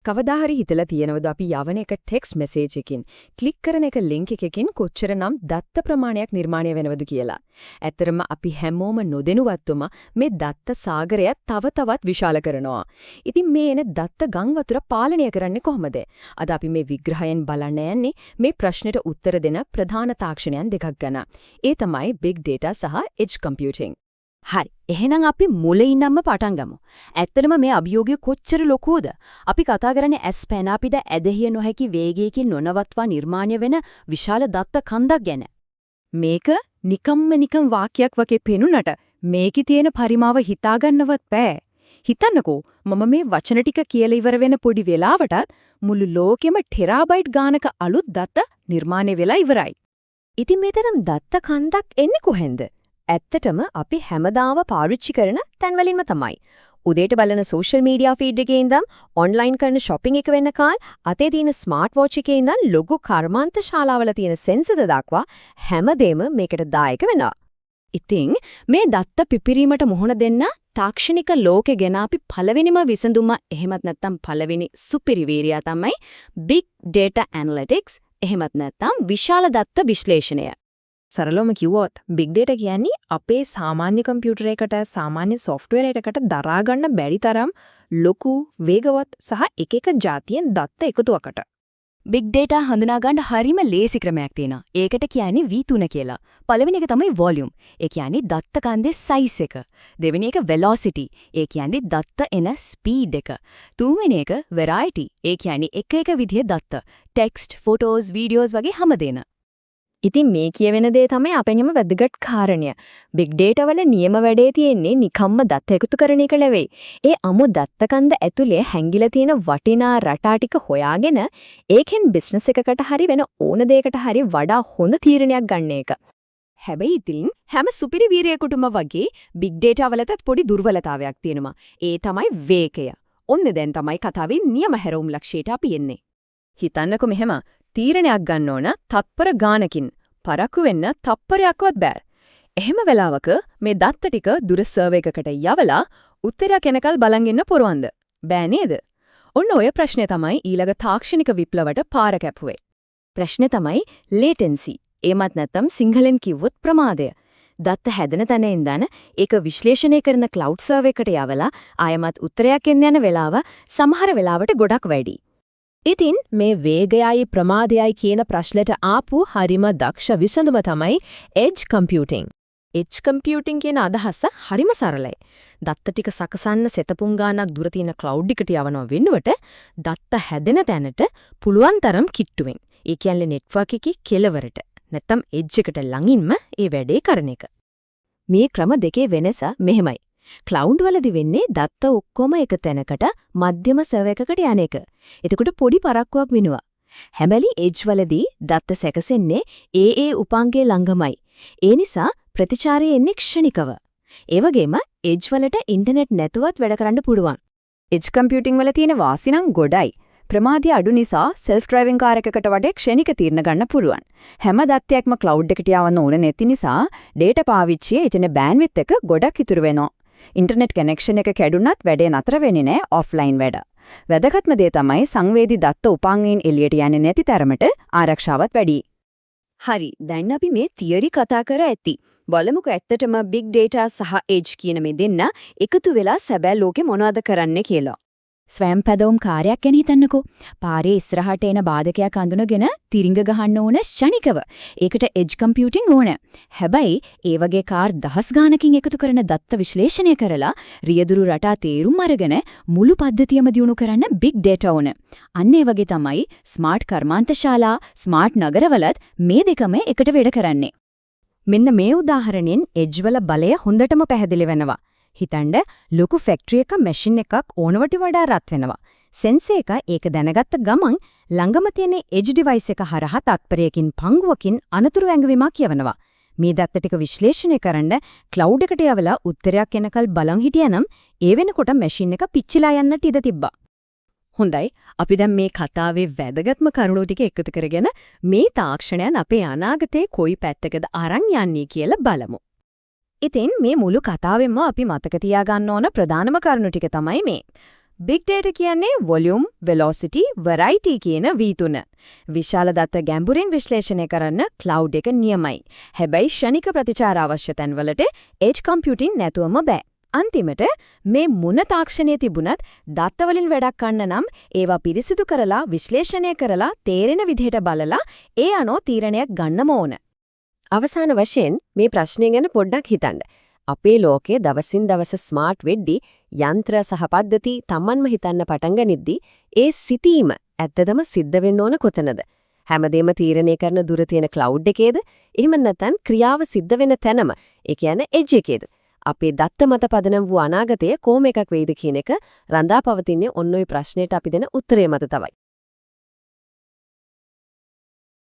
කවදා හරි හිතලා තියෙනවද අපි යවන එක ටෙක්ස්ට් මෙසේජ් එකකින් ක්ලික් කරන එක ලින්ක් එකකින් කොච්චරනම් දත්ත ප්‍රමාණයක් නිර්මාණය වෙනවද කියලා. ඇත්තරම අපි හැමෝම නොදෙනුවත්වම මේ දත්ත සාගරය තව තවත් විශාල කරනවා. ඉතින් මේ එන දත්ත ගං වතුර පාලනය කරන්නේ කොහොමද? අද අපි මේ විග්‍රහයෙන් බලන්න යන්නේ මේ ප්‍රශ්නෙට උත්තර දෙන ප්‍රධාන තාක්ෂණයන් දෙකක් ගැන. ඒ තමයි big data සහ edge computing. හරි. එහෙනම් අපි මුලින්ම පටන් ගමු. ඇත්තටම මේ අභියෝගය කොච්චර ලොකුද? අපි කතා කරන්නේ ඇස් පැන අපිට ඇදහිය නොහැකි වේගයකින් නොනවත්වා නිර්මාණය වෙන විශාල දත්ත කන්දක් ගැන. මේක නිකම් වාක්‍යයක් වගේ පෙනුනට මේකේ තියෙන පරිමාව හිතාගන්නවත් බෑ. හිතන්නකෝ මම මේ වචන ටික කියලා ඉවර වෙන පොඩි වෙලාවටත් මුළු ලෝකෙම ටෙරාබයිට් ගානක අලුත් දත්ත නිර්මාණය වෙලා ඉවරයි. ඉතින් මේ තරම් දත්ත කන්දක් එන්නේ කොහෙන්ද? ඇත්තටම අපි හැමදාම පාවිච්චි කරන තැන්වලින්ම තමයි. උදේට බලන සෝෂල් මීඩියා ෆීඩ් එකේ ඉඳන් ඔන්ලයින් කරන shopping එක වෙනකන් අතේ තියෙන ස්මාර්ට් වොච් එකේ ඉඳන් ලොකු කර්මාන්ත ශාලාවල තියෙන සෙන්සර් දක්වා හැමදේම මේකට දායක වෙනවා. ඉතින් මේ දත්ත පිපිරීමට මුහුණ දෙන්න තාක්ෂණික ලෝකේ ගැන අපි පළවෙනිම විසඳුම එහෙමත් නැත්නම් පළවෙනි සුපිරිවීරියා තමයි big data analytics එහෙමත් නැත්නම් විශාල දත්ත විශ්ලේෂණය. සරලවම කිව්වොත් big data කියන්නේ අපේ සාමාන්‍ය කම්පියුටර් එකට සාමාන්‍ය software එකකට දරා ගන්න බැරි තරම් ලොකු වේගවත් සහ එක එක જાතියෙන් දත්ත එකතුවකට. big data හඳුනා ගන්න හරිම ලේසි ක්‍රමයක් තියෙනවා. ඒකට කියන්නේ V3 කියලා. පළවෙනි එක තමයි volume. ඒ කියන්නේ දත්ත කන්දේ size එක. දෙවෙනි එක velocity. ඒ කියන්නේ දත්ත එන speed එක. තුන්වෙනි එක variety. ඒ කියන්නේ එක එක විදිහේ දත්ත. text, photos, videos වගේ හැමදේන. ඉතින් මේ කියවෙන දේ තමයි අපෙන්ම වැදගත් කාරණය. big data වල නියම වැඩේ තියෙන්නේ නිකම්ම දත්ත එකතු කරන එක නෙවෙයි. ඒ අමු දත්ත කන්ද ඇතුලේ හැංගිලා තියෙන වටිනා රටා ටික හොයාගෙන ඒකෙන් බිස්නස් එකකට හරි වෙන ඕන දෙයකට හරි වඩා හොඳ තීරණයක් ගන්න එක. හැබැයි ඉතින් හැම සුපිරිවීරයෙකුටම වගේ big data වලටත් පොඩි දුර්වලතාවයක් තියෙනවා. ඒ තමයි වේගය. ඔන්න දැන් තමයි කතාවේ නියම හැරවුම් ලක්ෂයට අපි එන්නේ. හිතන්නකො මෙහෙම තීරණයක් ගන්න ඕන තත්පර ගානකින් පරක්කු වෙන්න තප්පරයක්වත් බෑ. එහෙම වෙලාවක මේ දත්ත ටික දුර සර්වර් එකකට යවලා උත්තරයක් එනකල් බලන් ඉන්න පුරවන්ද? බෑ නේද? ඔන්න ඔය ප්‍රශ්නේ තමයි ඊළඟ තාක්ෂණික විප්ලවයට පාර කැපුවේ. ප්‍රශ්නේ තමයි latency. එමත් නැත්නම් සිංහලෙන් කිව්වොත් ප්‍රමාදය. දත්ත හැදෙන තැන ඉඳන් ඒක විශ්ලේෂණය කරන cloud server එකට යවලා ආයමත් උත්තරයක් එන්න යන වෙලාව සමහර වෙලාවට ගොඩක් වැඩි. ඉතින් මේ වේගයයි ප්‍රමාදයයි කියන ප්‍රශ්නෙට ආපු හරිම දක්ෂ විසඳුම තමයි edge computing. edge computing කියන අදහස හරිම සරලයි. දත්ත ටික සකසන්න සෙතපුම් ගානක් දුර තියෙන cloud එකට යවනවා වෙනුවට දත්ත හැදෙන තැනට පුළුවන් තරම් කිට්ටුවෙන්. ඒ කියන්නේ network එකේ කෙලවරට නැත්තම් edge එකට ළඟින්ම ඒ වැඩේ කරන එක. මේ ක්‍රම දෙකේ වෙනස මෙහෙමයි. ක්ලවුඩ් වලදී වෙන්නේ දත්ත ඔක්කොම එක තැනකට මධ්‍යම සර්වර් එකකට යන එක. එතකොට පොඩි පරක්කුවක් වෙනවා. හැබැයි එජ් වලදී දත්ත සැකසෙන්නේ ඒ උපාංගයේ ළඟමයි. ඒ නිසා ප්‍රතිචාරය එන්නේ ක්ෂණිකව. ඒ වගේම එජ් වලට ඉන්ටර්නෙට් නැතුවත් වැඩ කරන්න පුළුවන්. එජ් කම්පියුටිං වල තියෙන වාසි නම් ගොඩයි. ප්‍රමාදය අඩු නිසා self driving කාර් එකකට වඩා ක්ෂණික තීරණ ගන්න පුළුවන්. හැම දත්තයක්ම cloud එකට යවන්න ඕන නැති නිසා data පාවිච්චියේ එතන bandwidth එක ගොඩක් ඉතුරු වෙනවා. ඉන්ටර්නෙට් කනෙක්ෂන් එක කැඩුනත් වැඩේ නතර වෙන්නේ නැහැ ඔෆ්ලයින් වැඩ. වැදගත්ම දේ තමයි සංවේදී දත්ත උපාංගයෙන් එළියට යන්නේ නැති තරමට ආරක්ෂාවත් වැඩි. හරි. දැන් අපි මේ තියරි කතා කර ඇති. බලමුකෝ ඇත්තටම big data සහ edge කියන මේ දෙන්න එකතු වෙලා සැබෑ ලෝකෙ මොනවද කරන්නේ කියලා. ස්වයං පැදවුම් කාර්යයක් ගැන හිතන්නකෝ. පාරේ ඉස්සරහට එන බාධකයක් අඳුනගෙන තිරිංග ගහන්න ඕන ෂණිකව. ඒකට edge computing ඕන. හැබැයි ඒ වගේ කාර් දහස් ගානකින් එකතු කරන දත්ත විශ්ලේෂණය කරලා රියදුරු රටා තේරුම් අරගෙන මුළු පද්ධතියම දියුණු කරන්න big data ඕන. අන්න ඒ වගේ තමයි ස්මාර්ට් කර්මාන්තශාලා, ස්මාර්ට් නගරවලත් මේ දෙකම එකට වැඩ කරන්නේ. මෙන්න මේ උදාහරණයෙන් edge වල බලය හොඳටම පැහැදිලි වෙනවා. හිතන්න ලොකු ෆැක්ටරි එක මැෂින් එකක් ඕනවට වඩා රත් වෙනවා. සෙන්සර් එක ඒක දැනගත්ත ගමන් ළඟම තියෙන එජ් ඩිවයිස් එක හරහා තත්පරයකින් පංගුවකින් අනතුරු වැංගවීමක් යවනවා. මේ දත්ත ටික විශ්ලේෂණය කරන්න ක්ලවුඩ් එකට යවලා උත්තරයක් එනකල් බලන් හිටියනම් ඒ වෙනකොට මැෂින් එක පිච්චිලා යන්නට ඉඩ තිබ්බා. හොඳයි. අපි දැන් මේ කතාවේ වැදගත්ම කරුණු ටික එකතු කරගෙන මේ තාක්ෂණයන් අපේ අනාගතේ කොයි පැත්තකද අරන් යන්නේ කියලා බලමු. ඉතින් මේ මුළු කතාවෙම අපි මතක තියාගන්න ඕන ප්‍රධානම කරුණු ටික තමයි මේ. බිග් ඩේටා කියන්නේ වොලියුම්, වෙලොසිටි, වෙරයිටි කියන V3. විශාල දත්ත ගැඹුරින් විශ්ලේෂණය කරන්න ක්ලවුඩ් එක නියමයි. හැබැයි ෂණික ප්‍රතිචාර අවශ්‍ය තැන්වලට එජ් කම්පියුටින් නැතුවම බෑ. අන්තිමට මේ මුණ තාක්ෂණයේ තිබුණත් දත්තවලින් වැඩක් ගන්න නම් ඒවා පිරිසිදු කරලා විශ්ලේෂණය කරලා තේරෙන විදිහට බලලා ඒ අනුව තීරණයක් ගන්නම ඕන. අවසාන වශයෙන් මේ ප්‍රශ්නය ගැන පොඩ්ඩක් හිතන්න. අපේ ලෝකයේ දවසින් දවස ස්මාර්ට් වෙද්දී යන්ත්‍ර සහ පද්ධති Tamanම හිතන්න පටන් ගනිද්දී ඒ සිතීම ඇත්තදම සිද්ධ වෙන්න ඕන කොතනද? හැමදේම තීරණය කරන දුර තියෙන ක්ලවුඩ් එකේද? එහෙම නැත්නම් ක්‍රියාව සිද්ධ වෙන තැනම, ඒ කියන්නේ එජ් එකේද? අපේ දත්ත මත පදනම් වූ අනාගතය කොහොම එකක් වෙයිද කියන එක රඳා පවතින්නේ ඔන්න ඔය ප්‍රශ්නෙට අපි දෙන උත්තරය මත තමයි.